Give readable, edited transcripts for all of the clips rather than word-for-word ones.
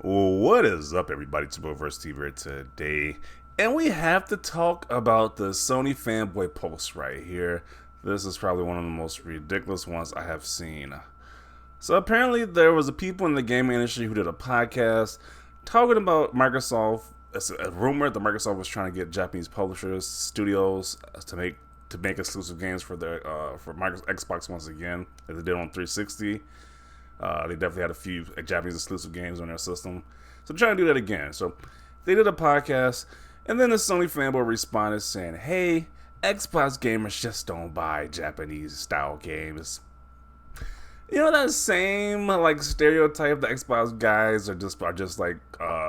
What is up, everybody? It's Verse TV here today, and we have to talk about the Sony fanboy post right here. This is probably one of the most ridiculous ones I have seen. So apparently, there was a people in the gaming industry who did a podcast talking about Microsoft. It's a rumor that Microsoft was trying to get Japanese publishers, studios to make exclusive games for their for Microsoft Xbox once again, as they did on 360. They definitely had a few Japanese exclusive games on their system. So they're trying to do that again. So they did a podcast, and then the Sony fanboy responded saying, "Hey, Xbox gamers just don't buy Japanese style games." You know that same like stereotype the Xbox guys are just like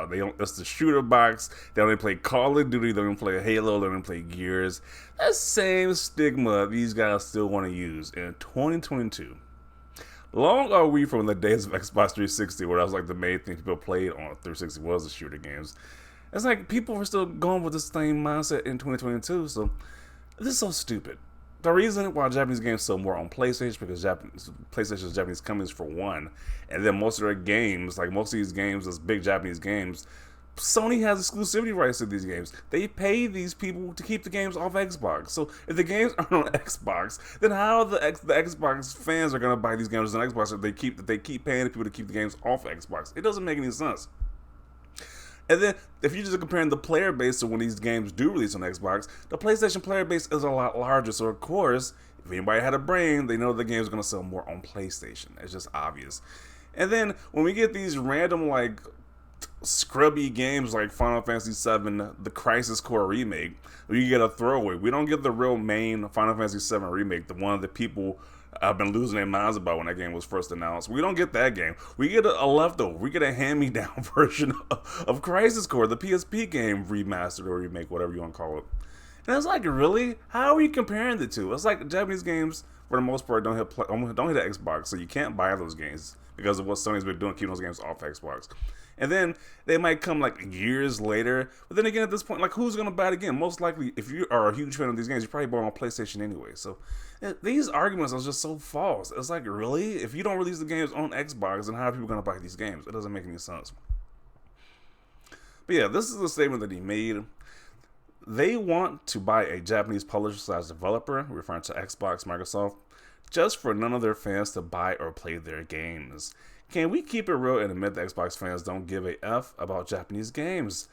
they don't. It's the shooter box. They only play Call of Duty. They don't play Halo. They don't play Gears. That same stigma these guys still want to use in 2022. Long are we from the days of Xbox 360, where that was like the main thing people played on 360 was the shooter games. It's like people were still going with the same mindset in 2022. So this is so stupid. The reason why Japanese games sell more on PlayStation because PlayStation is Japanese companies for one, and then most of their games, like most of these games, those big Japanese games, Sony has exclusivity rights to these games. They pay these people to keep the games off Xbox. So if the games aren't on Xbox, then how the Xbox fans are gonna buy these games on Xbox if they keep paying the people to keep the games off Xbox? It doesn't make any sense. And then, if you're just comparing the player base to when these games do release on Xbox, the PlayStation player base is a lot larger. So, of course, if anybody had a brain, they know the game's going to sell more on PlayStation. It's just obvious. And then, when we get these random, like, scrubby games like Final Fantasy VII, the Crisis Core remake, we get a throwaway. We don't get the real main Final Fantasy VII remake, the one that people have been losing their minds about when that game was first announced. We don't get that game. We get a leftover. We get a hand-me-down version of Crisis Core, the PSP game remastered or remake, whatever you want to call it. And it's like, really? How are you comparing the two? It's like Japanese games, for the most part, don't hit the Xbox, so you can't buy those games because of what Sony's been doing, keeping those games off Xbox. And then they might come like years later. But then again, at this point, like who's going to buy it again? Most likely, if you are a huge fan of these games, you probably bought it on PlayStation anyway. So these arguments are just so false. It's like, really? If you don't release the games on Xbox, then how are people going to buy these games? It doesn't make any sense. But yeah, this is the statement that he made. They want to buy a Japanese publisher/developer, referring to Xbox, Microsoft, just for none of their fans to buy or play their games. Can we keep it real and admit that Xbox fans don't give a F about Japanese games?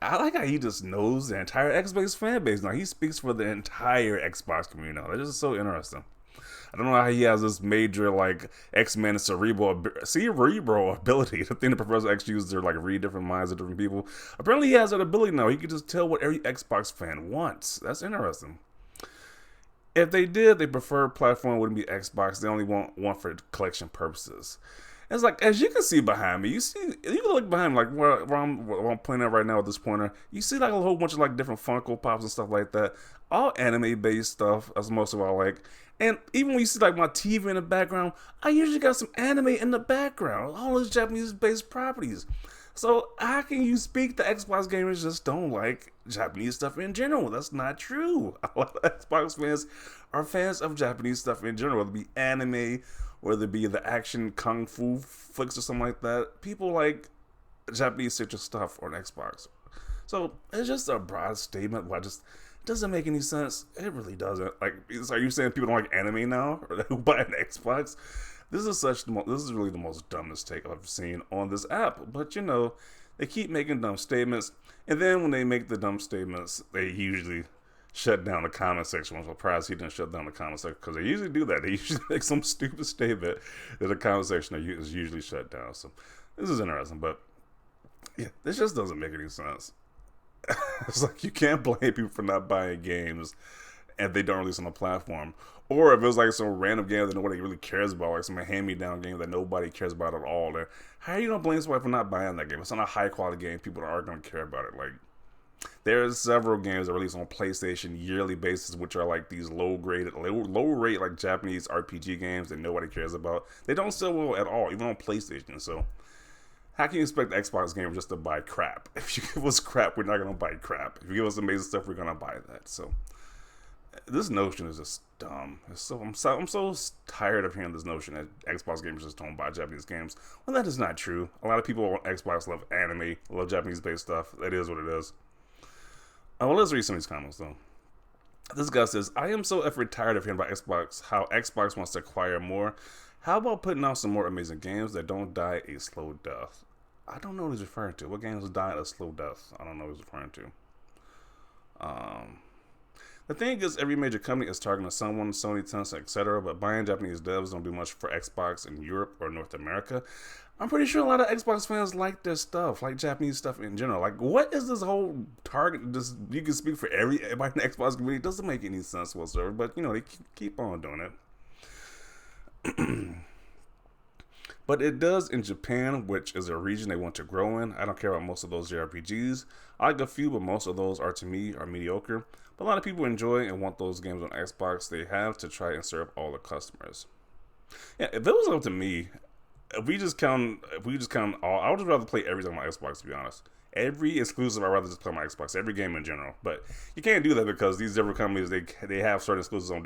I like how he just knows the entire Xbox fan base now. He speaks for the entire Xbox community now. That is so interesting. I don't know how he has this major like X-Men cerebral ability. The thing that Professor X uses to like read different minds of different people. Apparently he has that ability now. He can just tell what every Xbox fan wants. That's interesting. If they did, their preferred platform wouldn't be Xbox. They only want one for collection purposes. It's like, as you can see behind me, you can look behind me, like where I'm playing at right now with this pointer. You see like a whole bunch of like different Funko Pops and stuff like that. All anime-based stuff, as most of all like. And even when you see like my TV in the background, I usually got some anime in the background. All those Japanese-based properties. So how can you speak the Xbox gamers just don't like Japanese stuff in general? That's not true. A lot of Xbox fans are fans of Japanese stuff in general, whether it be anime, whether it be the action kung fu flicks or something like that. People like Japanese citrus stuff on Xbox. So it's just a broad statement, but just doesn't make any sense. It really doesn't. Like, are you saying people don't like anime now or who buy an Xbox? This is really the most dumbest take I've seen on this app. But you know, they keep making dumb statements, and then when they make the dumb statements, they usually shut down the comment section. I'm surprised he didn't shut down the comment section because they usually do that. They usually make some stupid statement that the comment section is usually shut down. So this is interesting, but yeah, this just doesn't make any sense. It's like you can't blame people for not buying games if they don't release on the platform. Or if it was like some random game that nobody really cares about, like some hand-me-down game that nobody cares about at all, then how are you going to blame somebody for not buying that game? It's not a high-quality game. People aren't going to care about it. Like, there's several games that release on PlayStation yearly basis, which are like these low-rate, like Japanese RPG games that nobody cares about. They don't sell well at all, even on PlayStation. So how can you expect the Xbox gamers just to buy crap? If you give us crap, we're not going to buy crap. If you give us amazing stuff, we're going to buy that. So This notion is just dumb. I'm so tired of hearing this notion that Xbox gamers just don't buy Japanese games. Well, that is not true. A lot of people on Xbox love anime, love Japanese-based stuff. It is what it is. Well, let's read some of these comments though. This guy says, "I am so effing tired of hearing about Xbox. How Xbox wants to acquire more. How about putting out some more amazing games that don't die a slow death?" I don't know what he's referring to. What games die a slow death? I don't know what he's referring to. The thing is, every major company is targeting someone, Sony, Tencent, etc., but buying Japanese devs don't do much for Xbox in Europe or North America. I'm pretty sure a lot of Xbox fans like their stuff, like Japanese stuff in general. Like, what is this whole target? This, you can speak for everybody in the Xbox community. It doesn't make any sense whatsoever, but, you know, they keep on doing it. But it does in Japan, which is a region they want to grow in. I don't care about most of those JRPGs. I like a few, but most of those are, to me, are mediocre. But a lot of people enjoy and want those games on Xbox. They have to try and serve all the customers. Yeah, if it was up to me, if we just count all, I would just rather play everything on my Xbox, to be honest. Every exclusive, I'd rather just play on my Xbox. Every game in general, but you can't do that because these different companies they have certain exclusives on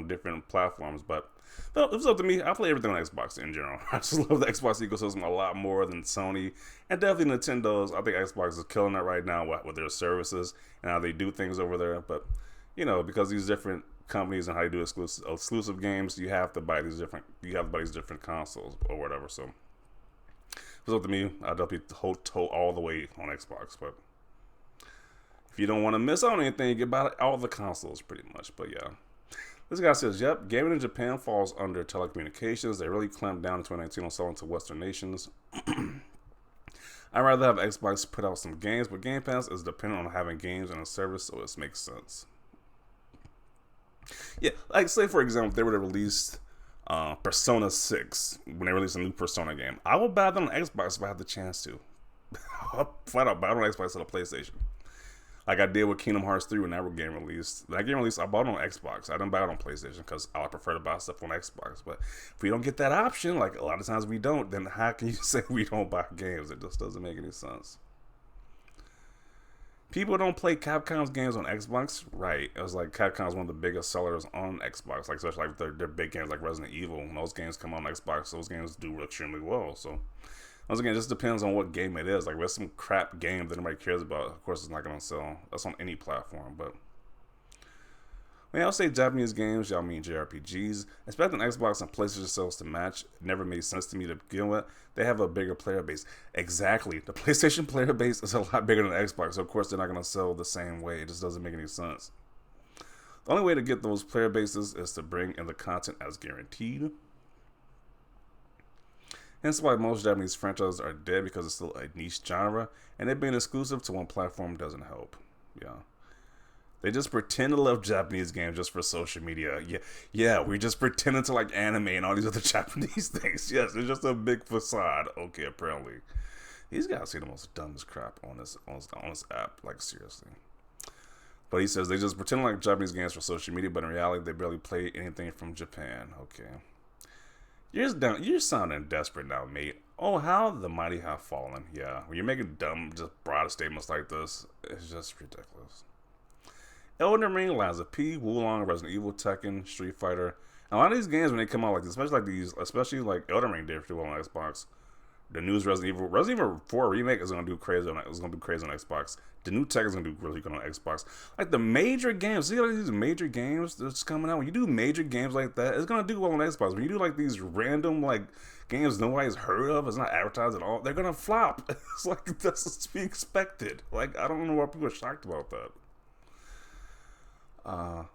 different platforms. But if it's up to me, I play everything on Xbox in general. I just love the Xbox ecosystem a lot more than Sony and definitely Nintendo's. I think Xbox is killing it right now with their services and how they do things over there. But you know, because these different companies and how you do exclusive games, you have to buy these different consoles or whatever. So if it's up to me, I'd definitely toe all the way on Xbox. But if you don't want to miss out on anything, you can buy all the consoles pretty much. But yeah. This guy says, "Yep, gaming in Japan falls under telecommunications. They really clamped down in 2019 on selling to Western nations. I'd rather have Xbox put out some games, but Game Pass is dependent on having games and a service, so it makes sense." Yeah, like say for example, if they were to release Persona 6, when they release a new Persona game, I would buy them on Xbox if I had the chance to. I'll flat out buy it on Xbox or the PlayStation. Like I did with Kingdom Hearts 3 when that game released. That game released, I bought it on Xbox. I didn't buy it on PlayStation because I prefer to buy stuff on Xbox. But if we don't get that option, like a lot of times we don't, then how can you say we don't buy games? It just doesn't make any sense. People don't play Capcom's games on Xbox, right? It was like Capcom's one of the biggest sellers on Xbox, like especially like their big games like Resident Evil. When those games come on Xbox, those games do extremely well. So once again, it just depends on what game it is. Like, if it's some crap game that nobody cares about, of course, it's not going to sell. That's on any platform. But when y'all say Japanese games, y'all mean JRPGs. Expecting Xbox and PlayStation sales to match never made sense to me to begin with. They have a bigger player base. Exactly. The PlayStation player base is a lot bigger than Xbox. So, of course, they're not going to sell the same way. It just doesn't make any sense. The only way to get those player bases is to bring in the content as guaranteed. Hence why most Japanese franchises are dead, because it's still a niche genre, and it being exclusive to one platform doesn't help. Yeah. They just pretend to love Japanese games just for social media. Yeah, we're just pretending to like anime and all these other Japanese things. Yes, it's just a big facade. Okay, apparently. These guys say the most dumbest crap on this app, like seriously. But he says they just pretend like Japanese games for social media, but in reality they barely play anything from Japan. Okay. You're sounding desperate now, mate. Oh, how the mighty have fallen. Yeah, when you're making dumb, just broad statements like this, it's just ridiculous. Elden Ring, Lies of P, Wulong, Resident Evil, Tekken, Street Fighter. A lot of these games, when they come out like this, especially like Elden Ring did pretty well on Xbox. The newest Resident Evil 4 remake is gonna do crazy on Xbox. The new Tekken is gonna do really good on Xbox. Like the major games, see all these major games that's coming out. When you do major games like that, it's gonna do well on Xbox. When you do like these random like games nobody's heard of, it's not advertised at all, they're gonna flop. It's like that's to be expected. Like I don't know why people are shocked about that.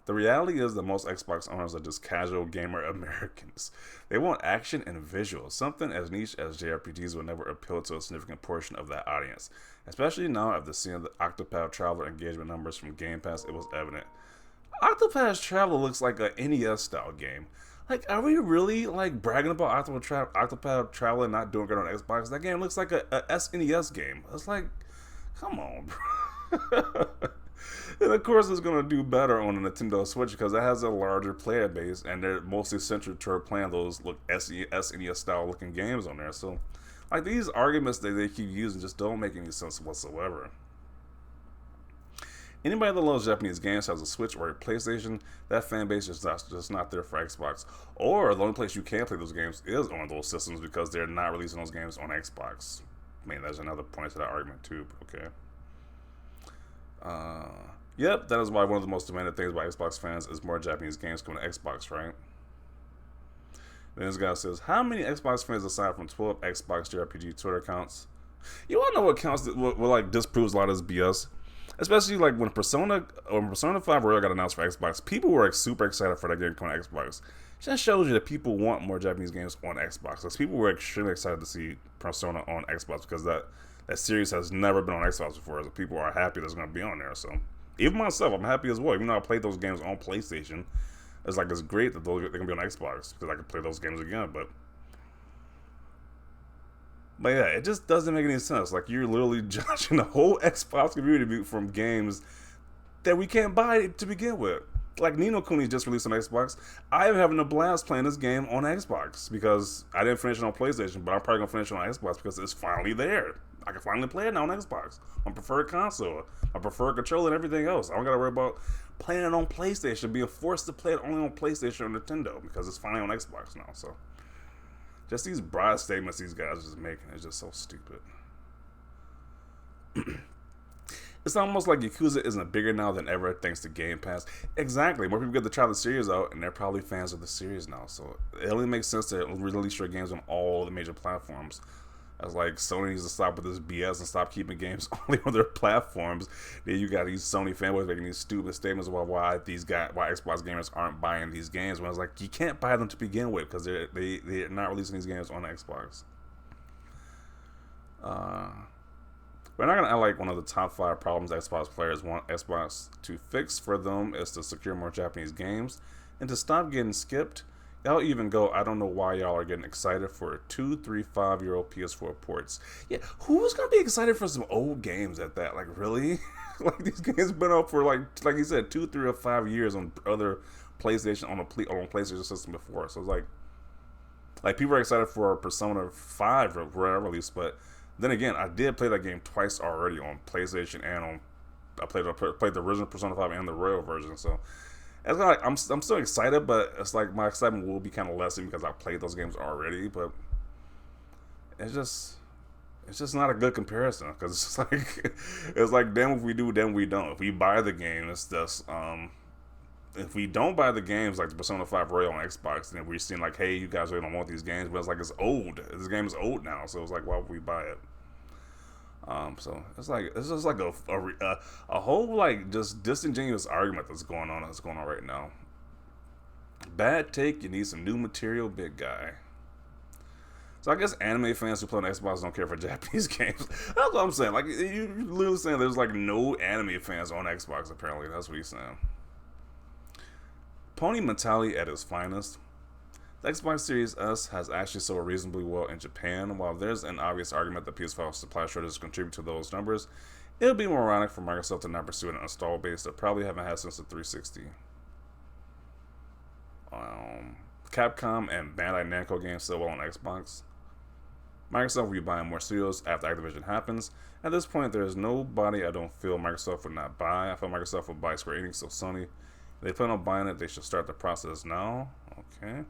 The reality is that most Xbox owners are just casual gamer Americans. They want action and visuals. Something as niche as JRPGs will never appeal to a significant portion of that audience. Especially now after seeing the Octopath Traveler engagement numbers from Game Pass, it was evident. Octopath Traveler looks like a NES style game. Like, are we really like bragging about Octopath Traveler not doing good on Xbox? That game looks like a SNES game. It's like, come on, bro. And of course, it's going to do better on the Nintendo Switch because it has a larger player base, and they're mostly centered toward playing those SNES style looking games on there. So, like these arguments that they keep using just don't make any sense whatsoever. Anybody that loves Japanese games has a Switch or a PlayStation. That fan base is just not there for Xbox. Or the only place you can play those games is on those systems because they're not releasing those games on Xbox. I mean, there's another point to that argument too. But okay. Yep, that is why one of the most demanded things by Xbox fans is more Japanese games coming to Xbox, right? Then this guy says, how many Xbox fans aside from 12 Xbox JRPG Twitter accounts? You want to know what counts? What like disproves a lot of this BS? Especially like when Persona 5 Royal got announced for Xbox, people were like super excited for that game coming to Xbox. It just shows you that people want more Japanese games on Xbox. Because people were extremely excited to see Persona on Xbox because that series has never been on Xbox before. So people are happy that's going to be on there. So even myself, I'm happy as well. Even though I played those games on PlayStation, it's great that they're going to be on Xbox because I can play those games again. But yeah, it just doesn't make any sense. Like, you're literally judging the whole Xbox community from games that we can't buy to begin with. Like, Ni no Kuni just released on Xbox. I'm having a blast playing this game on Xbox because I didn't finish it on PlayStation, but I'm probably going to finish it on Xbox because it's finally there. I can finally play it now on Xbox. My preferred console, my preferred controller, and everything else. I don't got to worry about playing it on PlayStation, being forced to play it only on PlayStation or Nintendo because it's finally on Xbox now, so. Just these broad statements these guys are just making is just so stupid. It's almost like Yakuza isn't bigger now than ever thanks to Game Pass. Exactly. More people get to try the series out, and they're probably fans of the series now. So it only makes sense to release your games on all the major platforms. As like Sony needs to stop with this BS and stop keeping games only on their platforms. Then you got these Sony fanboys making these stupid statements about why Xbox gamers aren't buying these games. When it's like, you can't buy them to begin with because they're not releasing these games on Xbox. We're not gonna act like one of the top 5 problems Xbox players want Xbox to fix for them is to secure more Japanese games and to stop getting skipped. Y'all even go, I don't know why y'all are getting excited for 2, 3, 5-year-old PS4 ports. Yeah, who's gonna be excited for some old games at that? Like, really? Like, these games have been out for like you said, 2, 3, or 5 years on other PlayStation on PlayStation system before. So it's like people are excited for Persona 5 release, but then again, I did play that game twice already on PlayStation and I played the original Persona 5 and the Royal version. So it's not like I'm still excited, but it's like my excitement will be kind of lessened because I played those games already. But it's just not a good comparison because it's like damn if we do, then we don't. If we buy the game, it's just if we don't buy the games like the Persona 5 Royal on Xbox, then we're seeing like, hey, you guys really don't want these games, but it's like it's old. This game is old now, so it's like, why would we buy it? So it's just like a whole like just disingenuous argument that's going on right now. Bad take. You need some new material, big guy. So I guess anime fans who play on Xbox don't care for Japanese games. That's what I'm saying. Like, you're literally saying there's like no anime fans on Xbox. Apparently, that's what he's saying. Pony mentality at its finest. The Xbox Series S has actually sold reasonably well in Japan. While there's an obvious argument that PS5 supply shortages contribute to those numbers, it would be more ironic for Microsoft to not pursue an install base that probably haven't had since the 360. Capcom and Bandai Namco games sell well on Xbox. Microsoft will be buying more studios after Activision happens. At this point, there is nobody I don't feel Microsoft would not buy. I feel Microsoft would buy Square Enix, so Sony. If they plan on buying it, they should start the process now. Okay.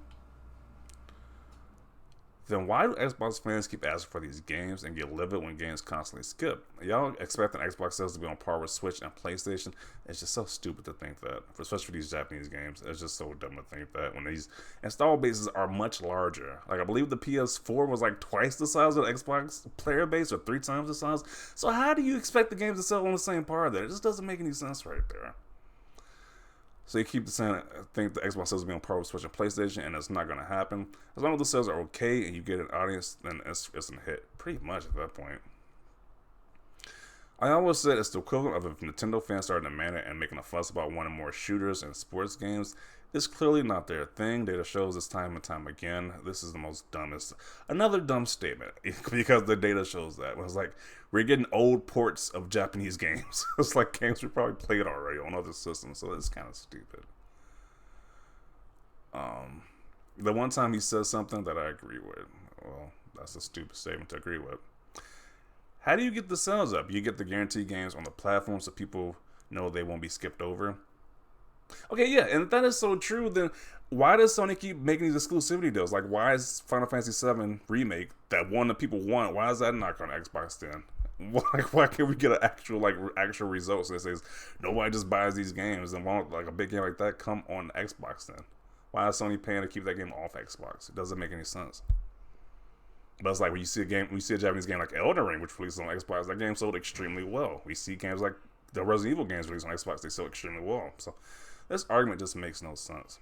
Then why do Xbox fans keep asking for these games and get livid when games constantly skip? Y'all expecting Xbox sales to be on par with Switch and PlayStation? It's just so stupid to think that, especially for these Japanese games. It's just so dumb to think that when these install bases are much larger. Like, I believe the PS4 was like twice the size of the Xbox player base or 3 times the size. So how do you expect the games to sell on the same par there? It just doesn't make any sense right there. So you keep saying, I think the Xbox sales will be on par with Switch and PlayStation, and it's not going to happen. As long as the sales are okay and you get an audience, then it's a hit. Pretty much at that point. I always said it's the equivalent of if Nintendo fans started demanding it and making a fuss about wanting more shooters and sports games. It's clearly not their thing. Data shows this time and time again. This is the most dumbest. Another dumb statement because the data shows that. It's like, we're getting old ports of Japanese games. It's like games we probably played already on other systems, so it's kind of stupid. The one time he says something that I agree with. Well, that's a stupid statement to agree with. How do you get the sales up? You get the guaranteed games on the platform so people know they won't be skipped over. Okay, yeah, and if that is so true, then why does Sony keep making these exclusivity deals? Like, why is Final Fantasy VII Remake, that one that people want, why is that not on Xbox then? Why can't we get an actual results that says nobody just buys these games and won't, like, a big game like that come on Xbox then? Why is Sony paying to keep that game off Xbox? It doesn't make any sense. But it's like when you see a Japanese game like Elden Ring, which released on Xbox, that game sold extremely well. We see games like the Resident Evil games released on Xbox, they sold extremely well. So this argument just makes no sense.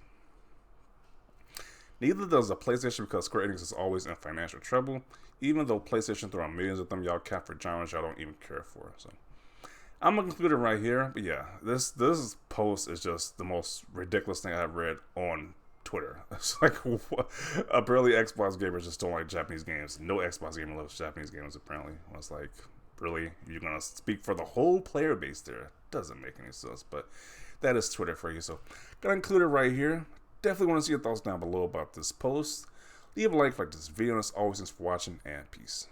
Neither does the PlayStation, because Square Enix is always in financial trouble. Even though PlayStation throw out millions of them, y'all cap for genres y'all don't even care for. So I'm gonna conclude it right here. But yeah, this post is just the most ridiculous thing I've read on Twitter. It's like, apparently Xbox gamers just don't like Japanese games. No Xbox gamer loves Japanese games, apparently. I was like, really? You're gonna speak for the whole player base there? Doesn't make any sense. But that is Twitter for you. So gonna include it right here. Definitely want to see your thoughts down below about this post. Leave a like this video, and as always, thanks for watching, and peace.